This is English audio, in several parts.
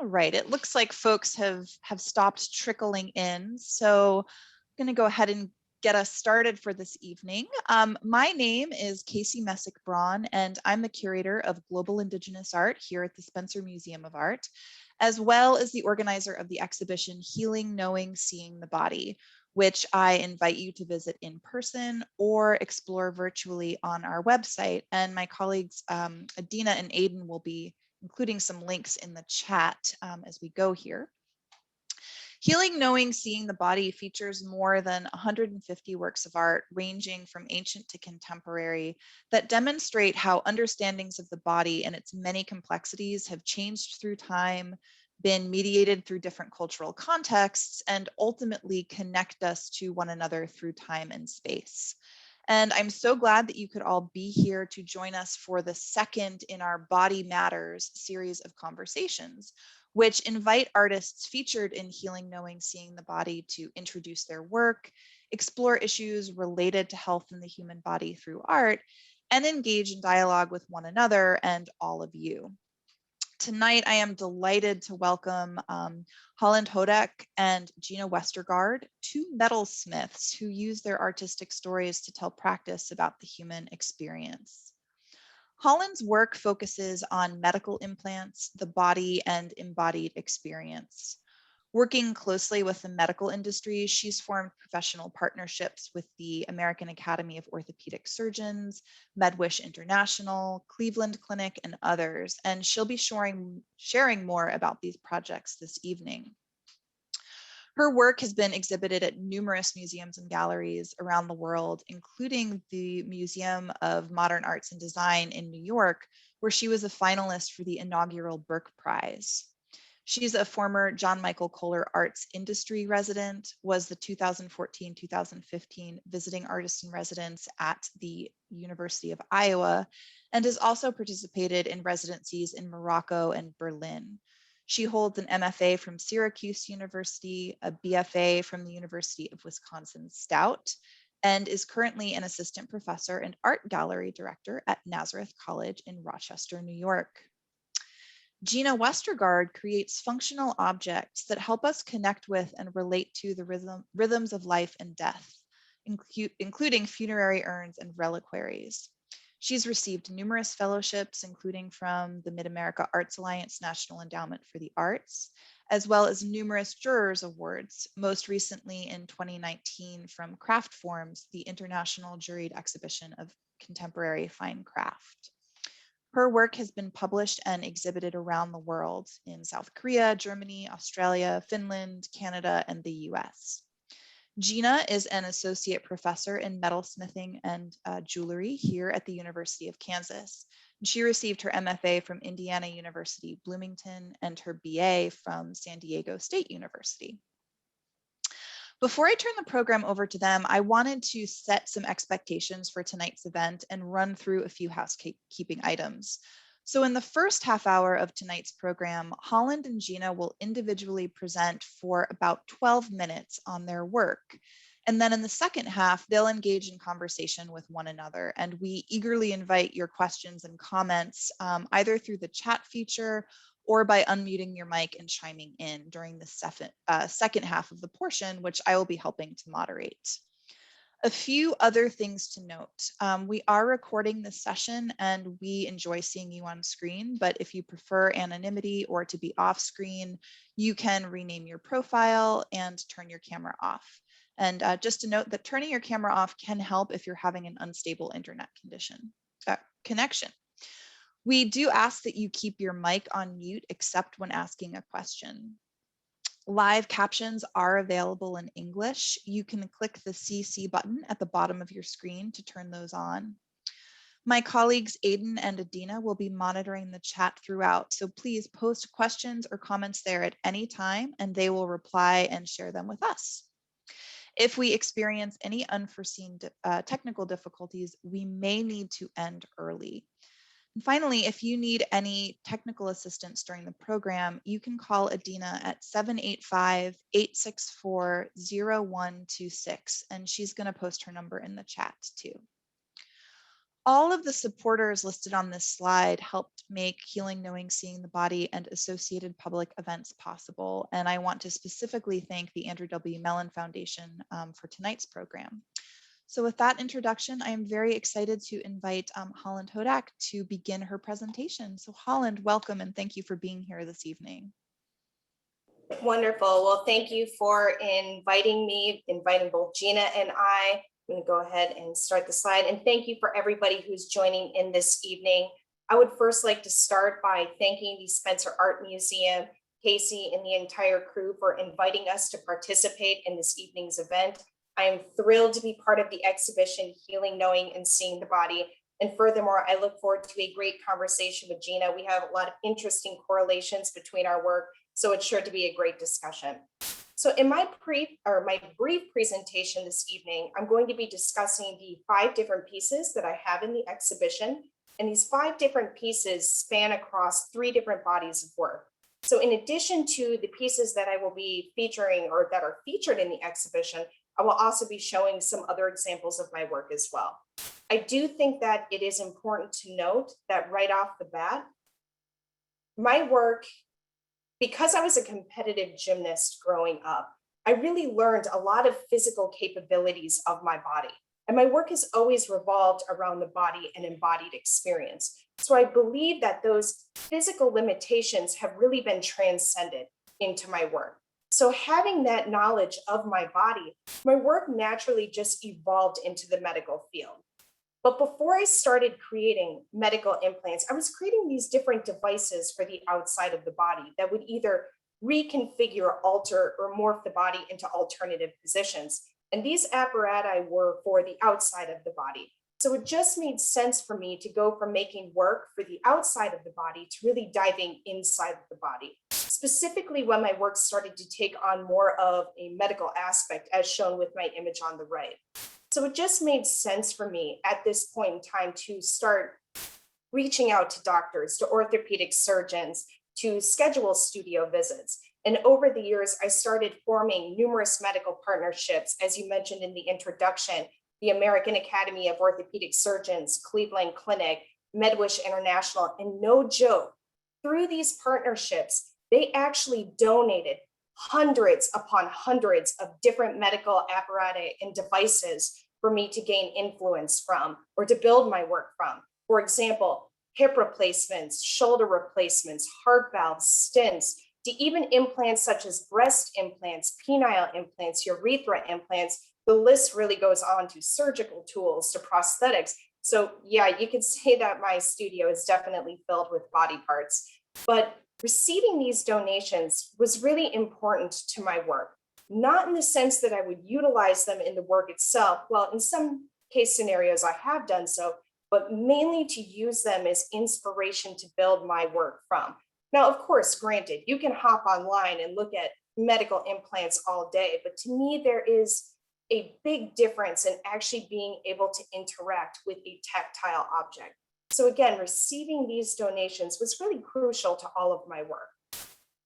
Right, it looks like folks have stopped trickling in, so I'm going to go ahead and get us started for this evening. My name is Casey Messick-Braun, and I'm the curator of Global Indigenous Art here at the Spencer Museum of Art, as well as the organizer of the exhibition Healing, Knowing, Seeing the Body, which I invite you to visit in person or explore virtually on our website. And my colleagues, Gina and Aiden, will be including some links in the chat as we go here. Healing, Knowing, Seeing the Body features more than 150 works of art, ranging from ancient to contemporary, that demonstrate how understandings of the body and its many complexities have changed through time, been mediated through different cultural contexts, and ultimately connect us to one another through time and space. And I'm so glad that you could all be here to join us for the second in our Body Matters series of conversations, which invite artists featured in Healing, Knowing, Seeing the Body to introduce their work, explore issues related to health in the human body through art, and engage in dialogue with one another and all of you. Tonight, I am delighted to welcome Holland, Houdek and Gina Westergard, two metalsmiths who use their artistic stories to tell practice about the human experience. Holland's work focuses on medical implants, the body, and embodied experience. Working closely with the medical industry, she's formed professional partnerships with the American Academy of Orthopedic Surgeons, MedWish International, Cleveland Clinic, and others, and she'll be sharing more about these projects this evening. Her work has been exhibited at numerous museums and galleries around the world, including the Museum of Modern Arts and Design in New York, where she was a finalist for the inaugural Burke Prize. She's a former John Michael Kohler Arts Industry resident, was the 2014-2015 visiting artist in residence at the University of Iowa, and has also participated in residencies in Morocco and Berlin. She holds an MFA from Syracuse University, a BFA from the University of Wisconsin-Stout, and is currently an assistant professor and art gallery director at Nazareth College in Rochester, New York. Gina Westergard creates functional objects that help us connect with and relate to the rhythms of life and death, including funerary urns and reliquaries. She's received numerous fellowships, including from the Mid-America Arts Alliance National Endowment for the Arts, as well as numerous Jurors Awards, most recently in 2019 from Craft Forms, the International Juried Exhibition of Contemporary Fine Craft. Her work has been published and exhibited around the world in South Korea, Germany, Australia, Finland, Canada, and the US. Gina is an associate professor in metalsmithing and jewelry here at the University of Kansas. She received her MFA from Indiana University, Bloomington, and her BA from San Diego State University. Before I turn the program over to them, I wanted to set some expectations for tonight's event and run through a few housekeeping items. So in the first half hour of tonight's program, Holland and Gina will individually present for about 12 minutes on their work. And then in the second half, they'll engage in conversation with one another. And we eagerly invite your questions and comments either through the chat feature or by unmuting your mic and chiming in during the second half of the portion, which I will be helping to moderate. A few other things to note. We are recording this session and we enjoy seeing you on screen, but if you prefer anonymity or to be off screen, you can rename your profile and turn your camera off. And just to note that turning your camera off can help if you're having an unstable internet connection. We do ask that you keep your mic on mute except when asking a question. Live captions are available in English. You can click the CC button at the bottom of your screen to turn those on. My colleagues Aiden and Adina will be monitoring the chat throughout, so please post questions or comments there at any time and they will reply and share them with us. If we experience any unforeseen technical difficulties, we may need to end early. And finally, if you need any technical assistance during the program, you can call Adina at 785-864-0126, and she's going to post her number in the chat too. All of the supporters listed on this slide helped make Healing, Knowing, Seeing the Body and associated public events possible. And I want to specifically thank the Andrew W. Mellon Foundation for tonight's program. So with that introduction, I am very excited to invite Holland Houdek to begin her presentation. So Holland, welcome and thank you for being here this evening. Wonderful. Well, thank you for inviting me, inviting both Gina and I. I'm going to go ahead and start the slide. And thank you for everybody who's joining in this evening. I would first like to start by thanking the Spencer Art Museum, Casey, and the entire crew for inviting us to participate in this evening's event. I am thrilled to be part of the exhibition, Healing, Knowing, and Seeing the Body. And furthermore, I look forward to a great conversation with Gina. We have a lot of interesting correlations between our work, so it's sure to be a great discussion. So in my brief presentation this evening, I'm going to be discussing the 5 different pieces that I have in the exhibition. And these 5 different pieces span across 3 different bodies of work. So in addition to the pieces that I will be featuring or that are featured in the exhibition, I will also be showing some other examples of my work as well. I do think that it is important to note that right off the bat, my work, because I was a competitive gymnast growing up, I really learned a lot of physical capabilities of my body. And my work has always revolved around the body and embodied experience. So I believe that those physical limitations have really been transcended into my work. So having that knowledge of my body, my work naturally just evolved into the medical field. But before I started creating medical implants, I was creating these different devices for the outside of the body that would either reconfigure, alter, or morph the body into alternative positions. And these apparati were for the outside of the body. So it just made sense for me to go from making work for the outside of the body to really diving inside of the body, specifically when my work started to take on more of a medical aspect, as shown with my image on the right. So it just made sense for me at this point in time to start reaching out to doctors, to orthopedic surgeons, to schedule studio visits. And over the years, I started forming numerous medical partnerships, as you mentioned in the introduction, the American Academy of Orthopedic Surgeons, Cleveland Clinic, MedWish International, and no joke, through these partnerships, they actually donated hundreds upon hundreds of different medical apparatus and devices for me to gain influence from or to build my work from. For example, hip replacements, shoulder replacements, heart valves, stents, to even implants such as breast implants, penile implants, urethra implants. The list really goes on to surgical tools, to prosthetics. So yeah, you could say that my studio is definitely filled with body parts. But receiving these donations was really important to my work, not in the sense that I would utilize them in the work itself. Well, in some case scenarios, I have done so, but mainly to use them as inspiration to build my work from. Now, of course, granted, you can hop online and look at medical implants all day, but to me, there is a big difference in actually being able to interact with a tactile object. So again, receiving these donations was really crucial to all of my work.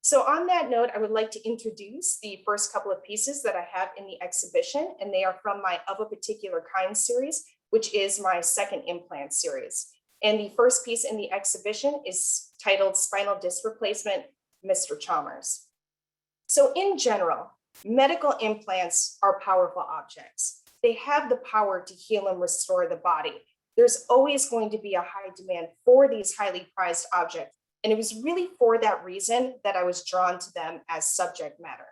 So on that note, I would like to introduce the first couple of pieces that I have in the exhibition, and they are from my Of a Particular Kind series, which is my second implant series. And the first piece in the exhibition is titled Spinal Disc Replacement, Mr. Chalmers. So in general, medical implants are powerful objects. They have the power to heal and restore the body. There's always going to be a high demand for these highly prized objects. And it was really for that reason that I was drawn to them as subject matter.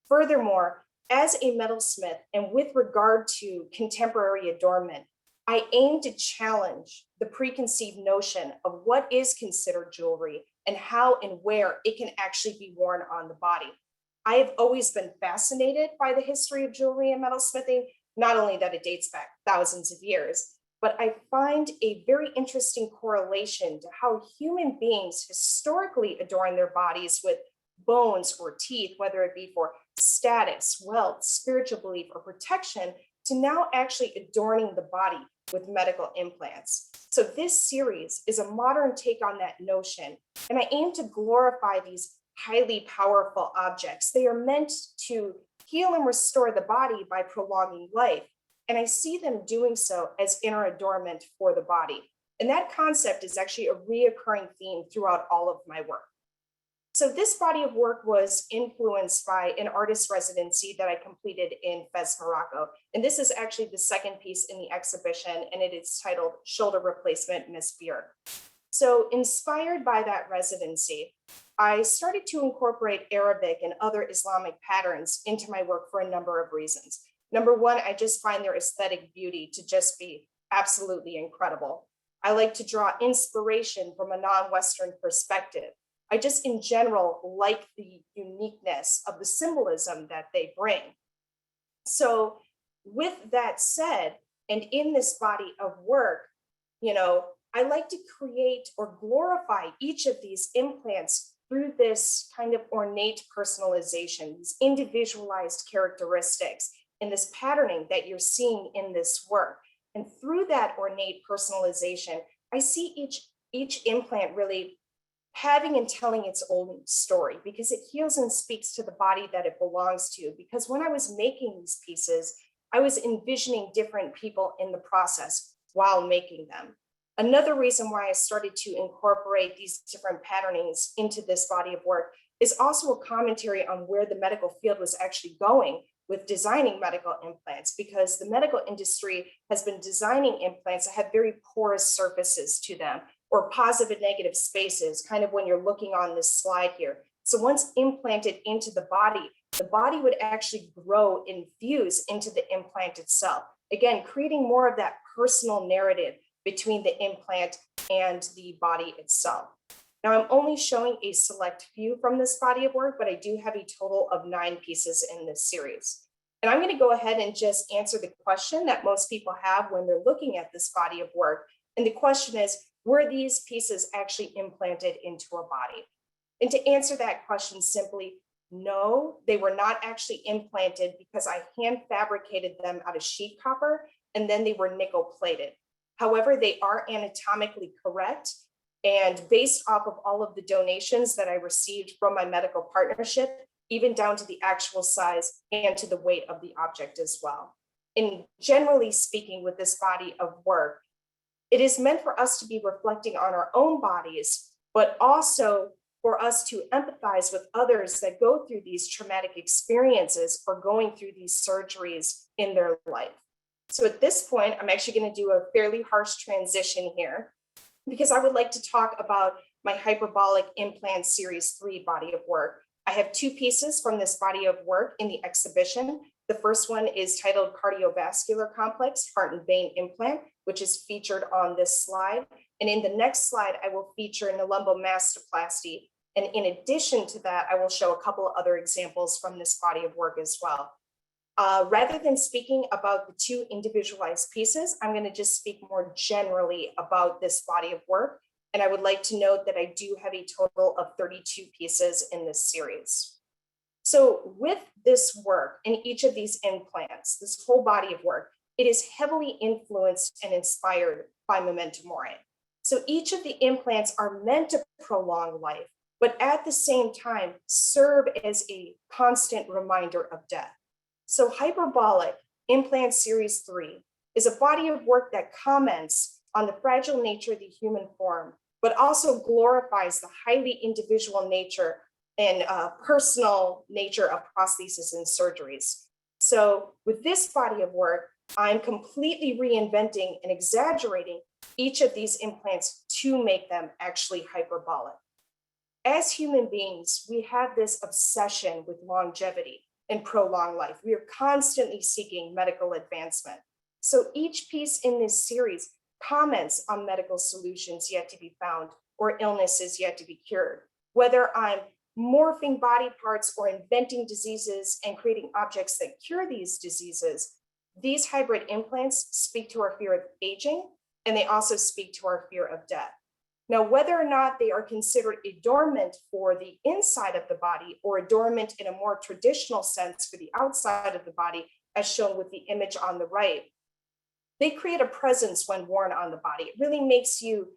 Furthermore, as a metalsmith and with regard to contemporary adornment, I aim to challenge the preconceived notion of what is considered jewelry and how and where it can actually be worn on the body. I have always been fascinated by the history of jewelry and metalsmithing, not only that it dates back thousands of years, but I find a very interesting correlation to how human beings historically adorn their bodies with bones or teeth, whether it be for status, wealth, spiritual belief, or protection, to now actually adorning the body with medical implants. So this series is a modern take on that notion, and I aim to glorify these highly powerful objects. They are meant to heal and restore the body by prolonging life, and I see them doing so as inner adornment for the body. And that concept is actually a reoccurring theme throughout all of my work. So this body of work was influenced by an artist residency that I completed in Fez, Morocco. And this is actually the second piece in the exhibition, and it is titled Shoulder Replacement Miss Beer. So inspired by that residency, I started to incorporate Arabic and other Islamic patterns into my work for a number of reasons. Number one, I just find their aesthetic beauty to just be absolutely incredible. I like to draw inspiration from a non-Western perspective. I just in general like the uniqueness of the symbolism that they bring. So with that said, and in this body of work, I like to create or glorify each of these implants through this kind of ornate personalization, these individualized characteristics, and this patterning that you're seeing in this work. And through that ornate personalization, I see each implant really having and telling its own story, because it heals and speaks to the body that it belongs to. Because when I was making these pieces, I was envisioning different people in the process while making them. Another reason why I started to incorporate these different patternings into this body of work is also a commentary on where the medical field was actually going with designing medical implants, because the medical industry has been designing implants that have very porous surfaces to them, or positive and negative spaces, kind of when you're looking on this slide here. So once implanted into the body would actually grow and fuse into the implant itself. Again, creating more of that personal narrative between the implant and the body itself. Now, I'm only showing a select few from this body of work, but I do have a total of 9 pieces in this series. And I'm going to go ahead and just answer the question that most people have when they're looking at this body of work. And the question is, were these pieces actually implanted into a body? And to answer that question simply, no, they were not actually implanted, because I hand fabricated them out of sheet copper and then they were nickel plated. However, they are anatomically correct, and based off of all of the donations that I received from my medical partnership, even down to the actual size and to the weight of the object as well. And generally speaking, with this body of work, it is meant for us to be reflecting on our own bodies, but also for us to empathize with others that go through these traumatic experiences or going through these surgeries in their life. So at this point, I'm actually going to do a fairly harsh transition here, because I would like to talk about my Hyperbolic Implant Series 3 body of work. I have 2 pieces from this body of work in the exhibition. The first one is titled Cardiovascular Complex Heart and Vein Implant, which is featured on this slide. And in the next slide, I will feature an lumbomastoplasty. And in addition to that, I will show a couple of other examples from this body of work as well. Rather than speaking about the 2 individualized pieces, I'm going to just speak more generally about this body of work. And I would like to note that I do have a total of 32 pieces in this series. So with this work and each of these implants, this whole body of work, it is heavily influenced and inspired by memento mori. So each of the implants are meant to prolong life, but at the same time serve as a constant reminder of death. So Hyperbolic Implant Series 3 is a body of work that comments on the fragile nature of the human form, but also glorifies the highly individual nature and personal nature of prosthesis and surgeries. So with this body of work, I'm completely reinventing and exaggerating each of these implants to make them actually hyperbolic. As human beings, we have this obsession with longevity and prolonged life. We are constantly seeking medical advancement. So each piece in this series comments on medical solutions yet to be found or illnesses yet to be cured. Whether I'm morphing body parts or inventing diseases and creating objects that cure these diseases, these hybrid implants speak to our fear of aging, and they also speak to our fear of death. Now, whether or not they are considered adornment for the inside of the body or adornment in a more traditional sense for the outside of the body, as shown with the image on the right, they create a presence when worn on the body. It really makes you,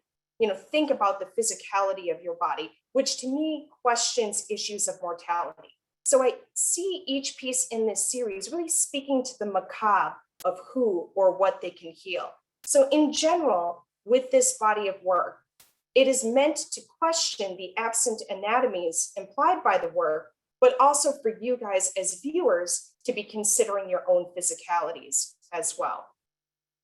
think about the physicality of your body, which to me questions issues of mortality. So I see each piece in this series really speaking to the macabre of who or what they can heal. So in general, with this body of work, it is meant to question the absent anatomies implied by the work, but also for you guys as viewers to be considering your own physicalities as well.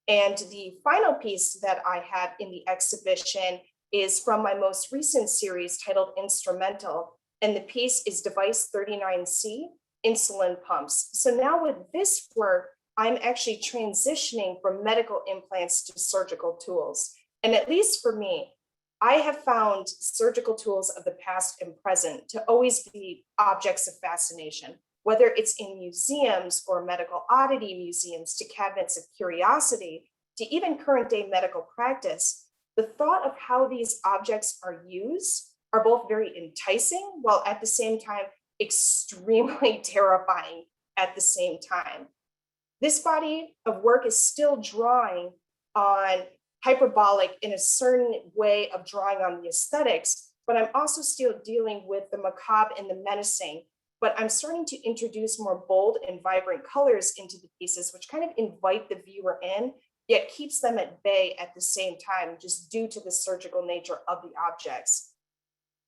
And the final piece that I have in the exhibition is from my most recent series titled Instrumental, and the piece is Device 39C, Insulin Pumps. So now with this work, I'm actually transitioning from medical implants to surgical tools. And at least for me, I have found surgical tools of the past and present to always be objects of fascination, whether it's in museums or medical oddity museums to cabinets of curiosity, to even current day medical practice. The thought of how these objects are used are both very enticing, while at the same time, extremely terrifying at the same time. This body of work is still drawing on hyperbolic in a certain way of drawing on the aesthetics, but I'm also still dealing with the macabre and the menacing, but I'm starting to introduce more bold and vibrant colors into the pieces, which kind of invite the viewer in, yet keeps them at bay at the same time, just due to the surgical nature of the objects.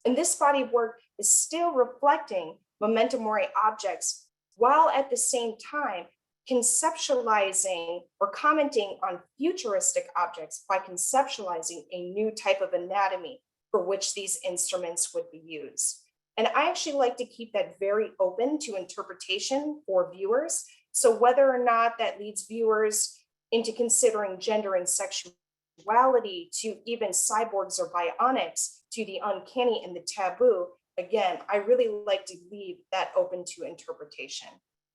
And this body of work is still reflecting memento mori objects, while at the same time conceptualizing or commenting on futuristic objects by conceptualizing a new type of anatomy for which these instruments would be used. And I actually like to keep that very open to interpretation for viewers. So whether or not that leads viewers into considering gender and sexuality, to even cyborgs or bionics, to the uncanny and the taboo, again, I really like to leave that open to interpretation.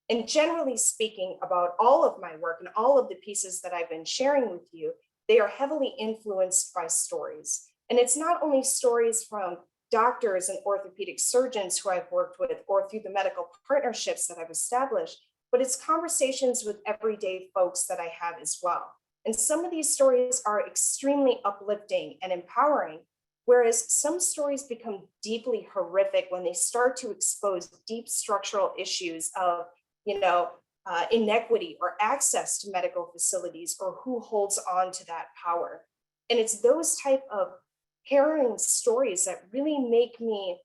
And generally speaking, about all of my work and all of the pieces that I've been sharing with you, they are heavily influenced by stories. And it's not only stories from doctors and orthopedic surgeons who I've worked with or through the medical partnerships that I've established, but it's conversations with everyday folks that I have as well. And some of these stories are extremely uplifting and empowering, whereas some stories become deeply horrific when they start to expose deep structural issues of inequity or access to medical facilities, or who holds on to that power. And it's those type of harrowing stories that really make me,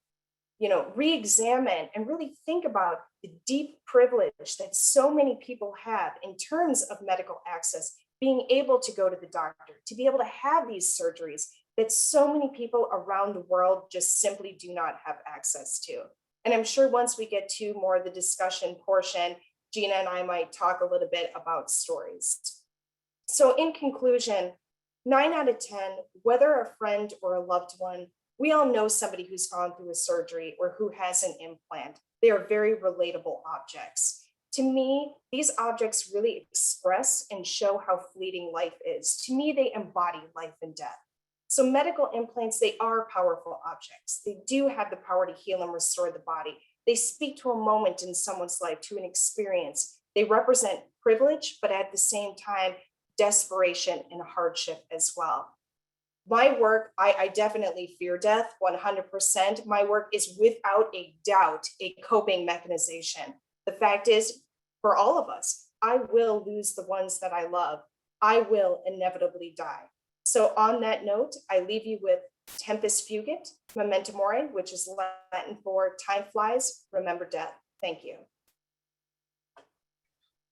re-examine and really think about the deep privilege that so many people have in terms of medical access, being able to go to the doctor, to be able to have these surgeries that so many people around the world just simply do not have access to. And I'm sure once we get to more of the discussion portion, Gina and I might talk a little bit about stories. So in conclusion, 9 out of 10, whether a friend or a loved one, we all know somebody who's gone through a surgery or who has an implant. They are very relatable objects. To me, these objects really express and show how fleeting life is. To me, they embody life and death. So medical implants, they are powerful objects. They do have the power to heal and restore the body. They speak to a moment in someone's life, to an experience. They represent privilege, but at the same time, desperation and hardship as well. My work, I definitely fear death 100%. My work is without a doubt a coping mechanization. The fact is, for all of us, I will lose the ones that I love. I will inevitably die. So on that note, I leave you with Tempus Fugit, Memento Mori, which is Latin for time flies, remember death. Thank you.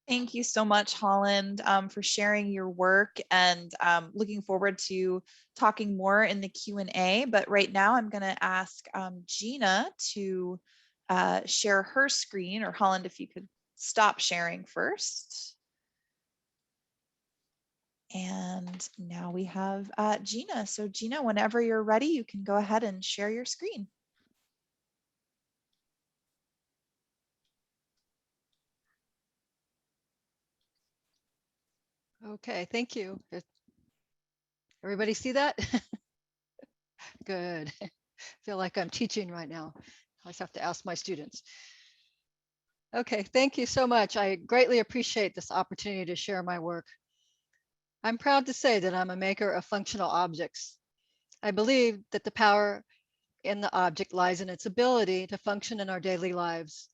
Thank you so much, Holland, for sharing your work, and looking forward to talking more in the Q&A. But right now I'm going to ask Gina to share her screen, or Holland, if you could stop sharing first. And now we have Gina. So Gina, whenever you're ready, you can go ahead and share your screen. Okay, thank you. Everybody see that? Good. Feel like I'm teaching right now. I just have to ask my students. Okay, thank you so much. I greatly appreciate this opportunity to share my work. I'm proud to say that I'm a maker of functional objects. I believe that the power in the object lies in its ability to function in our daily lives,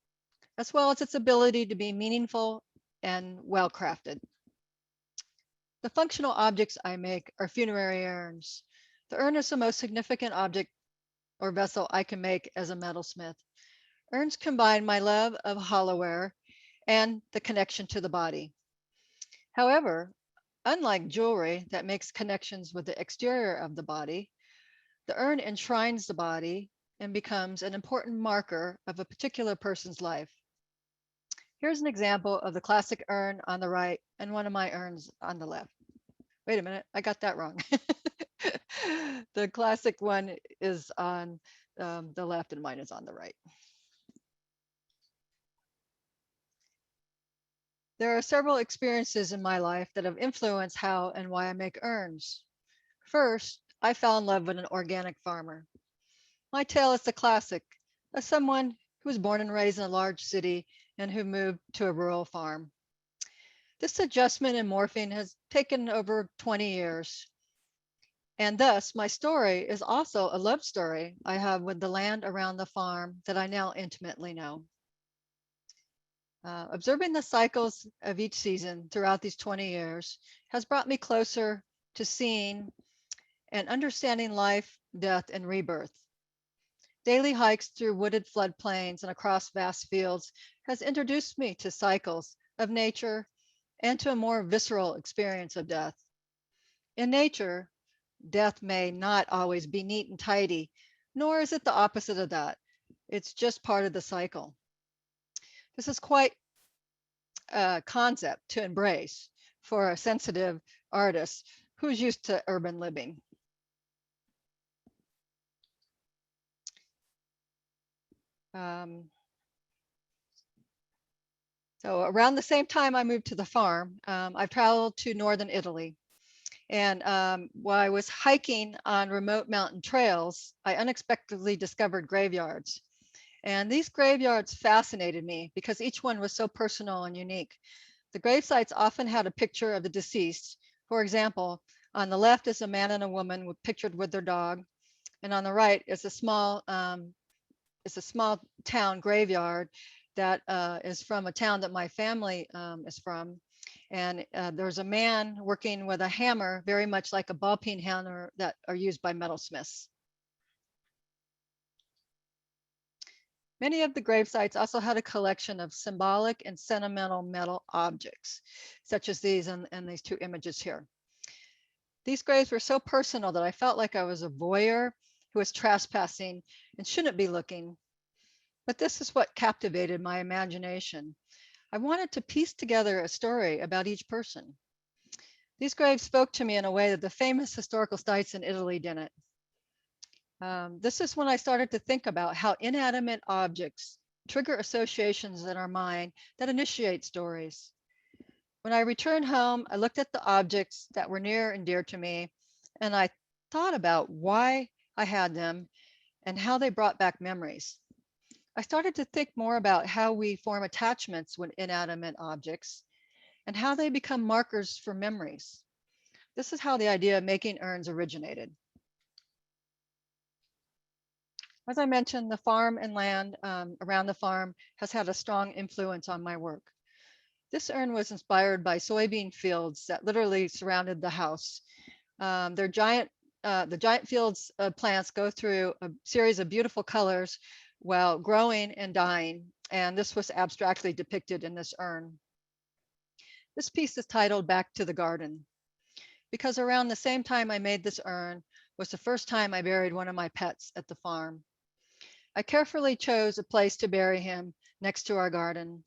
as well as its ability to be meaningful and well-crafted. The functional objects I make are funerary urns. The urn is the most significant object or vessel I can make as a metalsmith. Urns combine my love of hollowware and the connection to the body. However, unlike jewelry that makes connections with the exterior of the body, the urn enshrines the body and becomes an important marker of a particular person's life. Here's an example of the classic urn on the right and one of my urns on the left. Wait a minute, I got that wrong. The classic one is on the left and mine is on the right. There are several experiences in my life that have influenced how and why I make urns. First, I fell in love with an organic farmer. My tale is the classic of someone who was born and raised in a large city and who moved to a rural farm. This adjustment and morphing has taken over 20 years. And thus, my story is also a love story I have with the land around the farm that I now intimately know. Observing the cycles of each season throughout these 20 years has brought me closer to seeing and understanding life, death, and rebirth. Daily hikes through wooded floodplains and across vast fields has introduced me to cycles of nature and to a more visceral experience of death. In nature, death may not always be neat and tidy, nor is it the opposite of that. It's just part of the cycle. This is quite a concept to embrace for a sensitive artist who's used to urban living. So around the same time I moved to the farm, I've traveled to northern Italy. And while I was hiking on remote mountain trails, I unexpectedly discovered graveyards. And these graveyards fascinated me because each one was so personal and unique. The grave sites often had a picture of the deceased. For example, on the left is a man and a woman pictured with their dog. And on the right is a small town graveyard that is from a town that my family is from. And there's a man working with a hammer, very much like a ball peen hammer that are used by metalsmiths. Many of the grave sites also had a collection of symbolic and sentimental metal objects, such as these and these two images here. These graves were so personal that I felt like I was a voyeur who was trespassing and shouldn't be looking. But this is what captivated my imagination. I wanted to piece together a story about each person. These graves spoke to me in a way that the famous historical sites in Italy didn't. This is when I started to think about how inanimate objects trigger associations in our mind that initiate stories. When I returned home, I looked at the objects that were near and dear to me, and I thought about why I had them and how they brought back memories. I started to think more about how we form attachments with inanimate objects and how they become markers for memories. This is how the idea of making urns originated. As I mentioned, the farm and land around the farm has had a strong influence on my work. This urn was inspired by soybean fields that literally surrounded the house. The giant fields of plants go through a series of beautiful colors while growing and dying, and this was abstractly depicted in this urn. This piece is titled Back to the Garden, because around the same time I made this urn was the first time I buried one of my pets at the farm. I carefully chose a place to bury him next to our garden.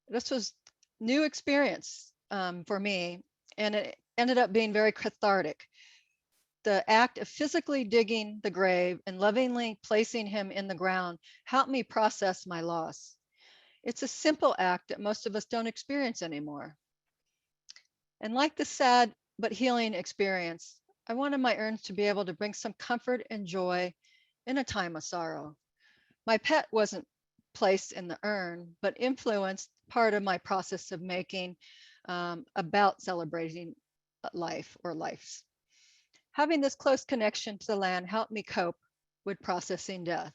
This was a new experience for me, and it ended up being very cathartic. The act of physically digging the grave and lovingly placing him in the ground helped me process my loss. It's a simple act that most of us don't experience anymore. And like the sad but healing experience, I wanted my urns to be able to bring some comfort and joy in a time of sorrow. My pet wasn't placed in the urn, but influenced part of my process of making about celebrating life or lives. Having this close connection to the land helped me cope with processing death.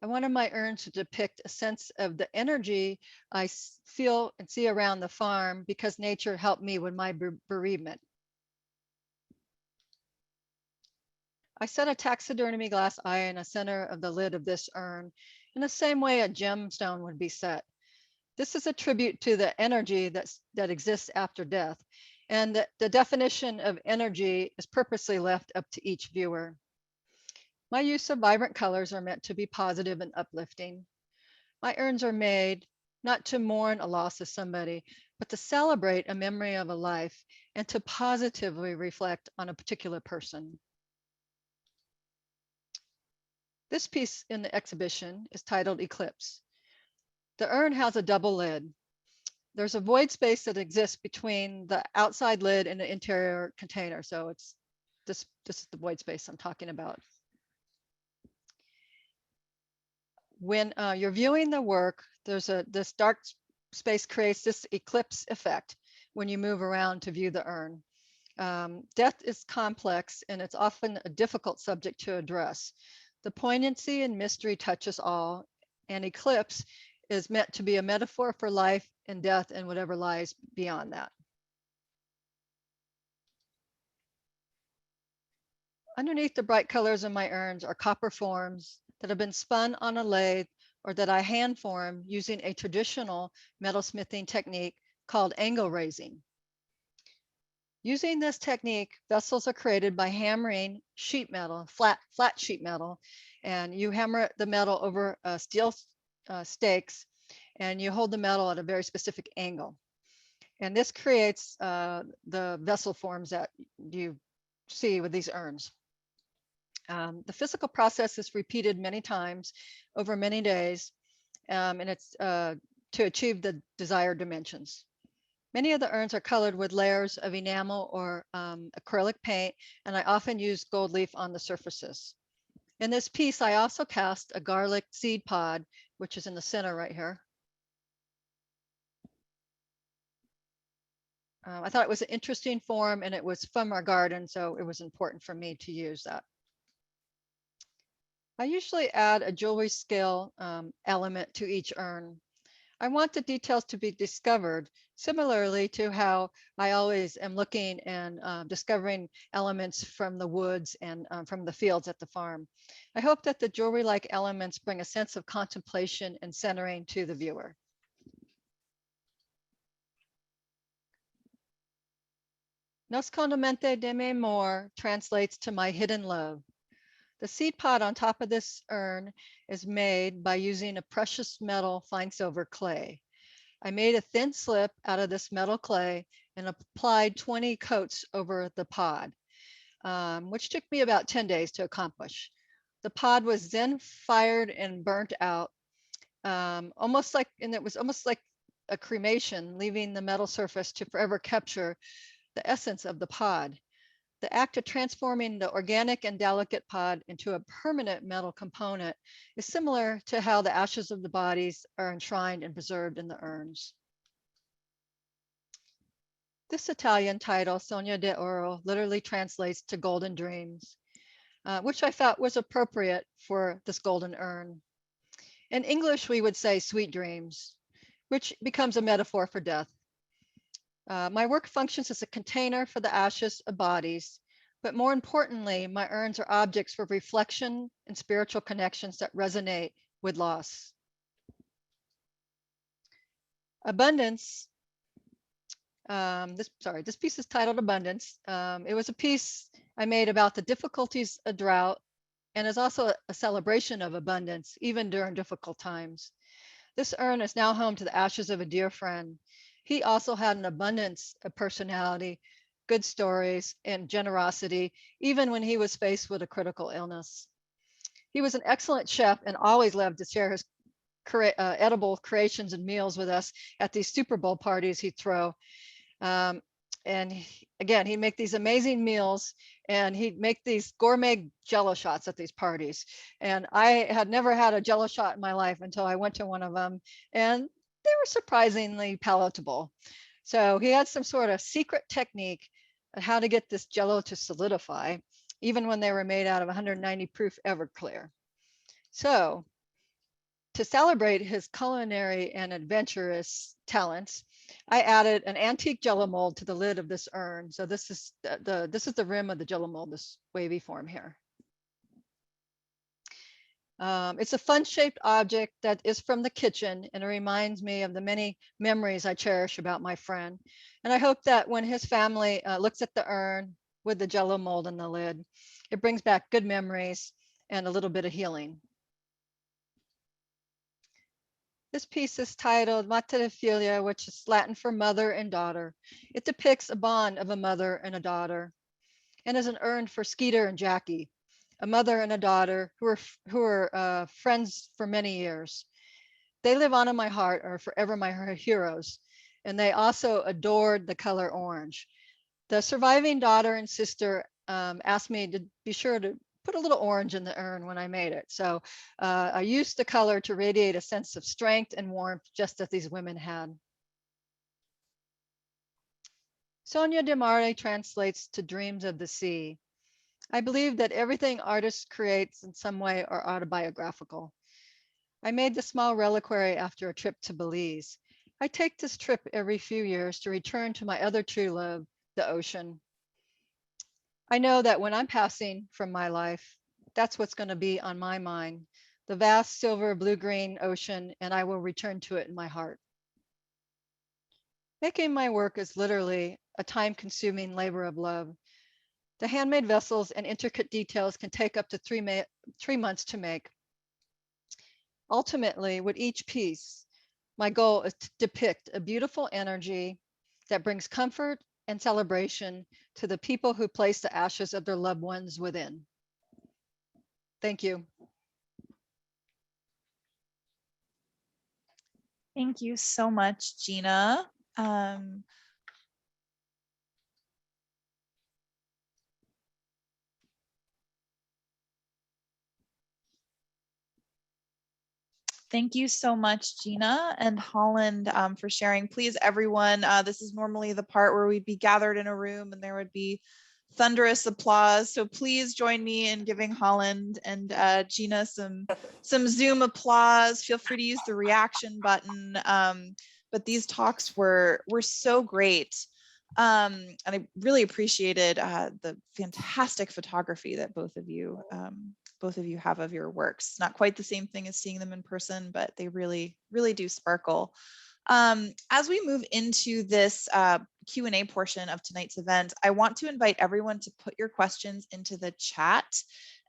I wanted my urns to depict a sense of the energy I feel and see around the farm because nature helped me with my bereavement. I set a taxidermy glass eye in the center of the lid of this urn in the same way a gemstone would be set. This is a tribute to the energy that exists after death. And the definition of energy is purposely left up to each viewer. My use of vibrant colors are meant to be positive and uplifting. My urns are made not to mourn a loss of somebody, but to celebrate a memory of a life and to positively reflect on a particular person. This piece in the exhibition is titled Eclipse. The urn has a double lid. There's a void space that exists between the outside lid and the interior container. So it's this is the void space I'm talking about. When you're viewing the work, this dark space creates this eclipse effect when you move around to view the urn. Death is complex and it's often a difficult subject to address. The poignancy and mystery touch us all, and eclipse is meant to be a metaphor for life and death and whatever lies beyond that. Underneath the bright colors in my urns are copper forms that have been spun on a lathe or that I hand form using a traditional metalsmithing technique called angle raising. Using this technique, vessels are created by hammering sheet metal, flat sheet metal, and you hammer the metal over steel stakes, and you hold the metal at a very specific angle. And this creates the vessel forms that you see with these urns. The physical process is repeated many times over many days, and it's to achieve the desired dimensions. Many of the urns are colored with layers of enamel or acrylic paint, and I often use gold leaf on the surfaces. In this piece, I also cast a garlic seed pod, which is in the center right here. I thought it was an interesting form, and it was from our garden, so it was important for me to use that. I usually add a jewelry scale element to each urn. I want the details to be discovered, similarly to how I always am looking and discovering elements from the woods and from the fields at the farm. I hope that the jewelry-like elements bring a sense of contemplation and centering to the viewer. Nascondamente de mi amor translates to my hidden love. The seed pod on top of this urn is made by using a precious metal fine silver clay. I made a thin slip out of this metal clay and applied 20 coats over the pod, which took me about 10 days to accomplish. The pod was then fired and burnt out, and it was almost like a cremation, leaving the metal surface to forever capture the essence of the pod. The act of transforming the organic and delicate pod into a permanent metal component is similar to how the ashes of the bodies are enshrined and preserved in the urns. This Italian title, Sogno d'Oro, literally translates to golden dreams, which I thought was appropriate for this golden urn. In English, we would say sweet dreams, which becomes a metaphor for death. My work functions as a container for the ashes of bodies, but more importantly, my urns are objects for reflection and spiritual connections that resonate with loss. Abundance. This piece is titled Abundance. It was a piece I made about the difficulties of drought and is also a celebration of abundance, even during difficult times. This urn is now home to the ashes of a dear friend. He also had an abundance of personality, good stories, and generosity, even when he was faced with a critical illness. He was an excellent chef and always loved to share his edible creations and meals with us at these Super Bowl parties he'd throw. Again, he'd make these amazing meals and he'd make these gourmet Jello shots at these parties. And I had never had a Jello shot in my life until I went to one of them, and they were surprisingly palatable. So he had some sort of secret technique on how to get this Jello to solidify, even when they were made out of 190 proof Everclear. So to celebrate his culinary and adventurous talents, I added an antique jello mold to the lid of this urn. So this is the rim of the jello mold, this wavy form here. It's a fun-shaped object that is from the kitchen, and it reminds me of the many memories I cherish about my friend. And I hope that when his family looks at the urn with the jello mold in the lid, it brings back good memories and a little bit of healing. This piece is titled Materia, which is Latin for mother and daughter. It depicts a bond of a mother and a daughter, and is an urn for Skeeter and Jackie, a mother and a daughter who are friends for many years. They live on in my heart, are forever my heroes, and they also adored the color orange. The surviving daughter and sister asked me to be sure to put a little orange in the urn when I made it. So I used the color to radiate a sense of strength and warmth, just as these women had. Sonia de Mare translates to Dreams of the Sea. I believe that everything artists creates in some way are autobiographical. I made the small reliquary after a trip to Belize. I take this trip every few years to return to my other true love, the ocean. I know that when I'm passing from my life, that's what's going to be on my mind, the vast silver blue-green ocean, and I will return to it in my heart. Making my work is literally a time-consuming labor of love. The handmade vessels and intricate details can take up to 3 months to make. Ultimately, with each piece, my goal is to depict a beautiful energy that brings comfort and celebration to the people who place the ashes of their loved ones within. Thank you. Thank you so much, Gina. Thank you so much, Gina and Holland, for sharing. Please, everyone, this is normally the part where we'd be gathered in a room and there would be thunderous applause. So please join me in giving Holland and Gina some Zoom applause. Feel free to use the reaction button. But these talks were so great. And I really appreciated the fantastic photography that both of you have of your works. Not quite the same thing as seeing them in person, but they really do sparkle. As we move into this Q&A portion of tonight's event, I want to invite everyone to put your questions into the chat,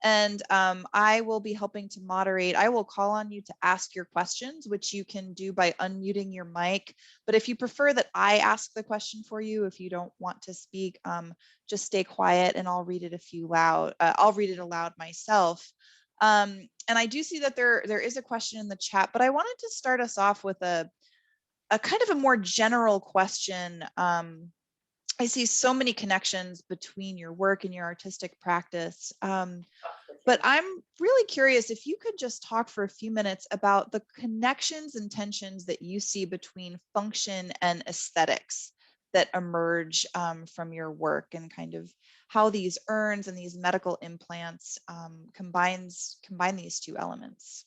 and I will be helping to moderate. I will call on you to ask your questions, which you can do by unmuting your mic. But if you prefer that I ask the question for you, if you don't want to speak, just stay quiet and I'll read it I'll read it aloud myself. And I do see that there is a question in the chat, but I wanted to start us off with a kind of a more general question. I see so many connections between your work and your artistic practice. But I'm really curious if you could just talk for a few minutes about the connections and tensions that you see between function and aesthetics that emerge from your work, and kind of how these urns and these medical implants combine these two elements.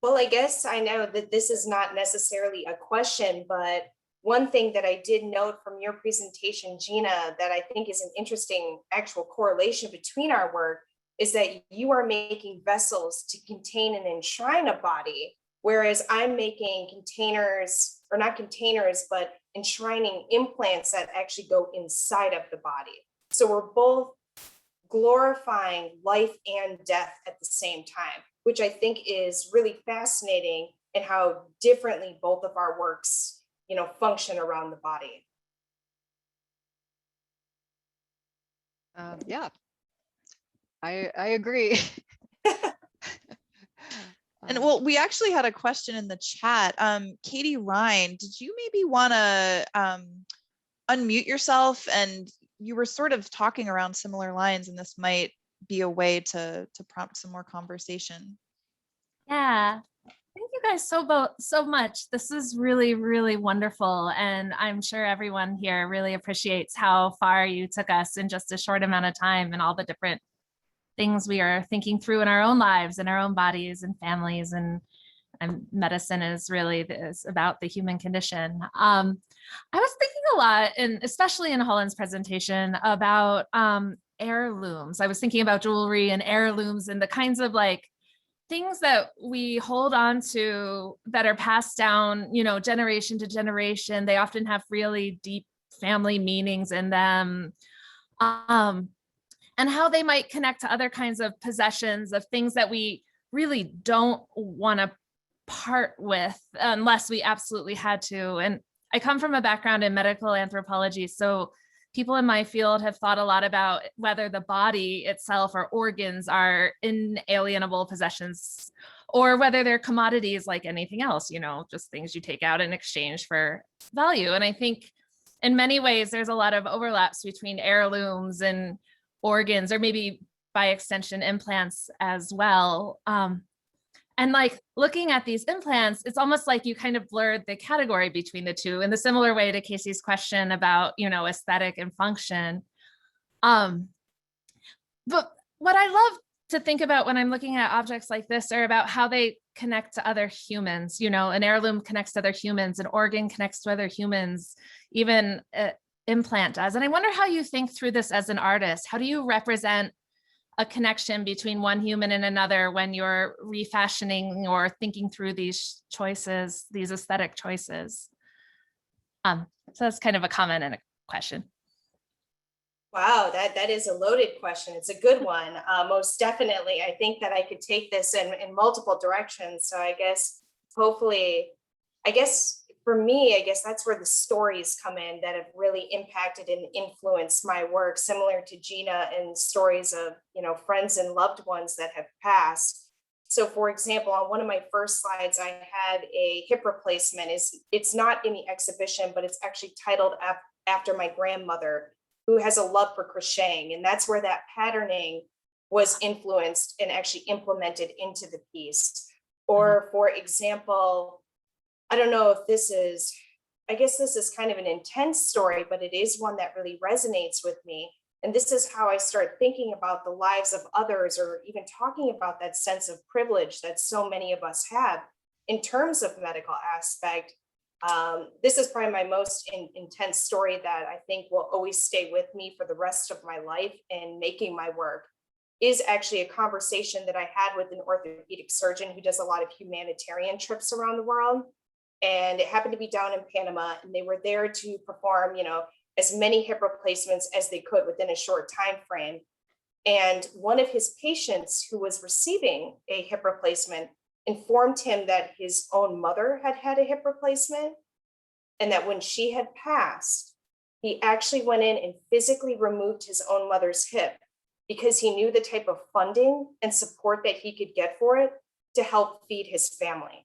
Well, I guess I know that this is not necessarily a question, but one thing that I did note from your presentation, Gina, that I think is an interesting actual correlation between our work is that you are making vessels to contain and enshrine a body, whereas I'm making containers, or not containers, but enshrining implants that actually go inside of the body. So we're both glorifying life and death at the same time, which I think is really fascinating, and how differently both of our works, function around the body. Yeah, I agree. And well, we actually had a question in the chat. Katie Ryan, did you maybe want to unmute yourself? And you were sort of talking around similar lines, and this might be a way to prompt some more conversation. Yeah, thank you you guys so much. This is really, really wonderful. And I'm sure everyone here really appreciates how far you took us in just a short amount of time and all the different things we are thinking through in our own lives and our own bodies and families. And medicine is really about the human condition. I was thinking a lot, and especially in Holland's presentation, about heirlooms. I was thinking about jewelry and heirlooms and the kinds of like things that we hold on to that are passed down, you know, generation to generation. They often have really deep family meanings in them. And how they might connect to other kinds of possessions, of things that we really don't want to part with unless we absolutely had to. And I come from a background in medical anthropology, so people in my field have thought a lot about whether the body itself or organs are inalienable possessions, or whether they're commodities like anything else, you know, just things you take out in exchange for value. And I think in many ways, there's a lot of overlaps between heirlooms and organs, or maybe by extension implants as well. And like looking at these implants, it's almost like you kind of blurred the category between the two in the similar way to Casey's question about, you know, aesthetic and function. But what I love to think about when I'm looking at objects like this are about how they connect to other humans. You know, an heirloom connects to other humans, an organ connects to other humans, even implant does. And I wonder how you think through this as an artist. How do you represent a connection between one human and another when you're refashioning or thinking through these choices, these aesthetic choices? So that's kind of a comment and a question. Wow, that is a loaded question. It's a good one. Most definitely. I think that I could take this in multiple directions. So I guess hopefully, for me, I guess that's where the stories come in that have really impacted and influenced my work, similar to Gina and stories of, you know, friends and loved ones that have passed. So for example, on one of my first slides, I had a hip replacement. It's not in the exhibition, but it's actually titled after my grandmother, who has a love for crocheting. And that's where that patterning was influenced and actually implemented into the piece. Or for example, I don't know if this is, I guess this is kind of an intense story, but it is one that really resonates with me. And this is how I start thinking about the lives of others, or even talking about that sense of privilege that so many of us have in terms of medical aspect. This is probably my most intense story that I think will always stay with me for the rest of my life in making my work, is actually a conversation that I had with an orthopedic surgeon who does a lot of humanitarian trips around the world. And it happened to be down in Panama, and they were there to perform, you know, as many hip replacements as they could within a short time frame. And one of his patients who was receiving a hip replacement informed him that his own mother had had a hip replacement, and that when she had passed, he actually went in and physically removed his own mother's hip because he knew the type of funding and support that he could get for it to help feed his family.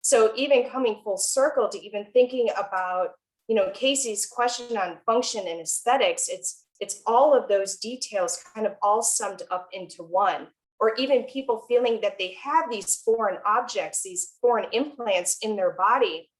So even coming full circle to even thinking about, you know, Casey's question on function and aesthetics, it's all of those details kind of all summed up into one. Or even people feeling that they have these foreign objects, these foreign implants in their body,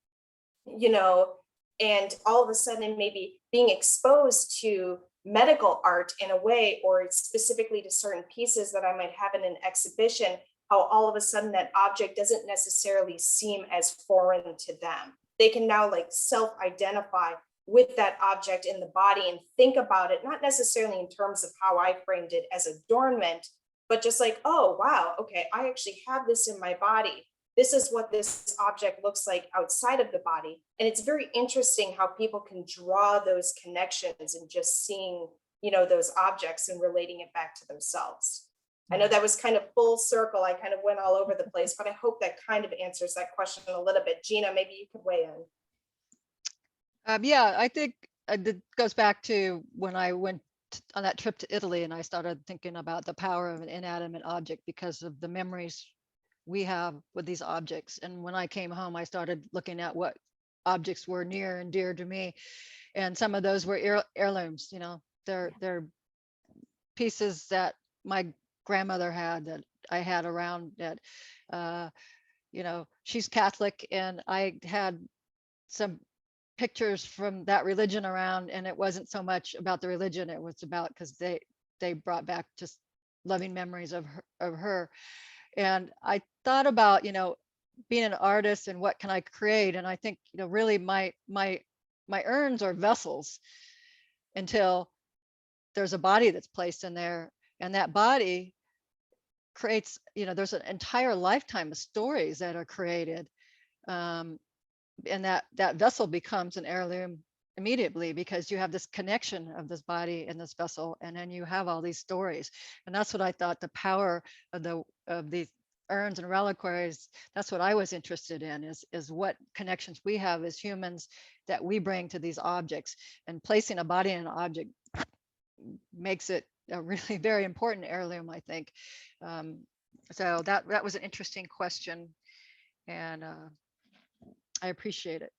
you know, and all of a sudden maybe being exposed to medical art in a way, or specifically to certain pieces that I might have in an exhibition, how all of a sudden that object doesn't necessarily seem as foreign to them. They can now like self-identify with that object in the body and think about it, not necessarily in terms of how I framed it as adornment, but just like, oh, wow, okay, I actually have this in my body. This is what this object looks like outside of the body. And it's very interesting how people can draw those connections and just seeing, you know, those objects and relating it back to themselves. I know that was kind of full circle. I kind of went all over the place, but I hope that kind of answers that question a little bit. Gina, maybe you could weigh in. Yeah, I think it goes back to when I went on that trip to Italy and I started thinking about the power of an inanimate object because of the memories we have with these objects. And when I came home, I started looking at what objects were near and dear to me. And some of those were heirlooms, you know, they're pieces that my grandmother had, that I had around, that you know, she's Catholic, and I had some pictures from that religion around, and it wasn't so much about the religion, it was about, because they brought back just loving memories of her. And I thought about, you know, being an artist and what can I create, and I think, you know, really my urns are vessels until there's a body that's placed in there, and that body creates, you know, there's an entire lifetime of stories that are created, and that vessel becomes an heirloom immediately, because you have this connection of this body and this vessel, and then you have all these stories. And that's what I thought the power of these urns and reliquaries, that's what I was interested in, is what connections we have as humans that we bring to these objects. And placing a body in an object makes it a really very important heirloom, I think. So that was an interesting question, and I appreciate it.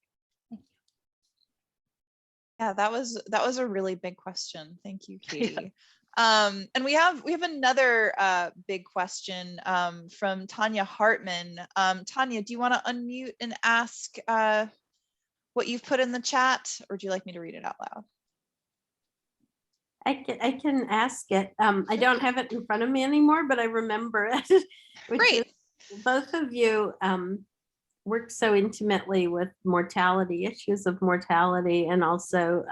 Yeah, that was a really big question. Thank you, Katie. And we have another big question from Tanya Hartman. Tanya, do you want to unmute and ask what you've put in the chat, or do you like me to read it out loud? I can ask it. I don't have it in front of me anymore, but I remember it. Great. Both of you work so intimately with mortality, issues of mortality, and also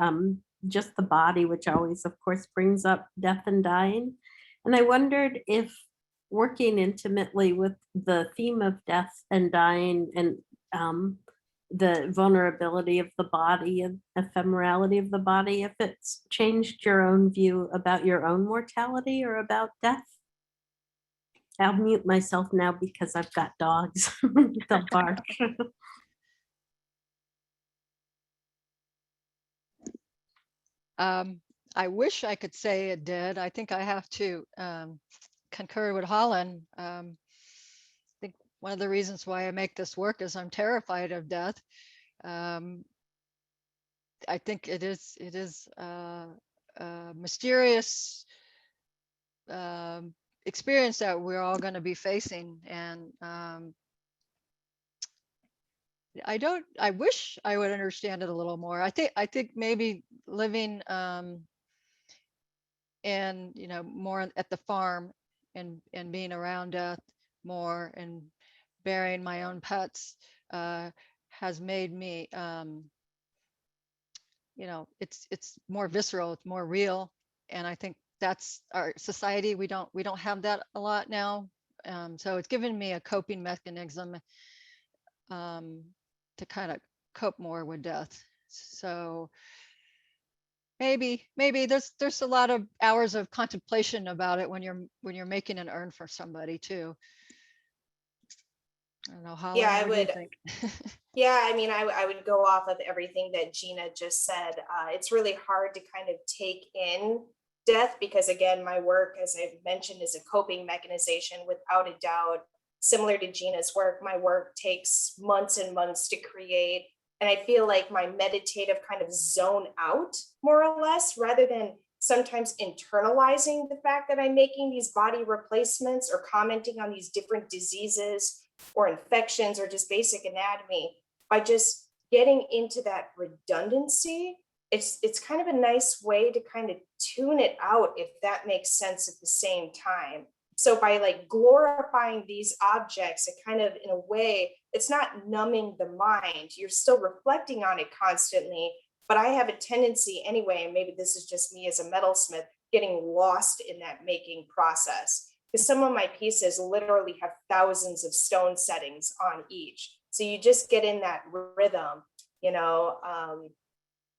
just the body, which always, of course, brings up death and dying. And I wondered if working intimately with the theme of death and dying, and the vulnerability of the body and ephemerality of the body, if it's changed your own view about your own mortality or about death. I'll mute myself now because I've got dogs. They'll bark. I wish I could say it did. I think I have to concur with Holland. I think one of the reasons why I make this work is I'm terrified of death. I think it is a mysterious experience that we're all going to be facing, and I wish I would understand it a little more. I think maybe living and, you know, more at the farm, and being around death more, and burying my own pets has made me, you know, it's more visceral, it's more real. And I think that's our society. We don't have that a lot now. So it's given me a coping mechanism to kind of cope more with death. So maybe there's a lot of hours of contemplation about it when you're making an urn for somebody too. I don't know, Holland, Yeah, I what do you would. think? Yeah, I mean, I would go off of everything that Gina just said. It's really hard to kind of take in death because, again, my work, as I've mentioned, is a coping mechanism without a doubt. Similar to Gina's work, my work takes months and months to create. And I feel like my meditative kind of zone out, more or less, rather than sometimes internalizing the fact that I'm making these body replacements or commenting on these different diseases or infections or just basic anatomy. By just getting into that redundancy, it's kind of a nice way to kind of tune it out, if that makes sense, at the same time. So by like glorifying these objects, it kind of, in a way, it's not numbing the mind. You're still reflecting on it constantly. But I have a tendency anyway, and maybe this is just me as a metalsmith, getting lost in that making process. Because some of my pieces literally have thousands of stone settings on each. So you just get in that rhythm, you know,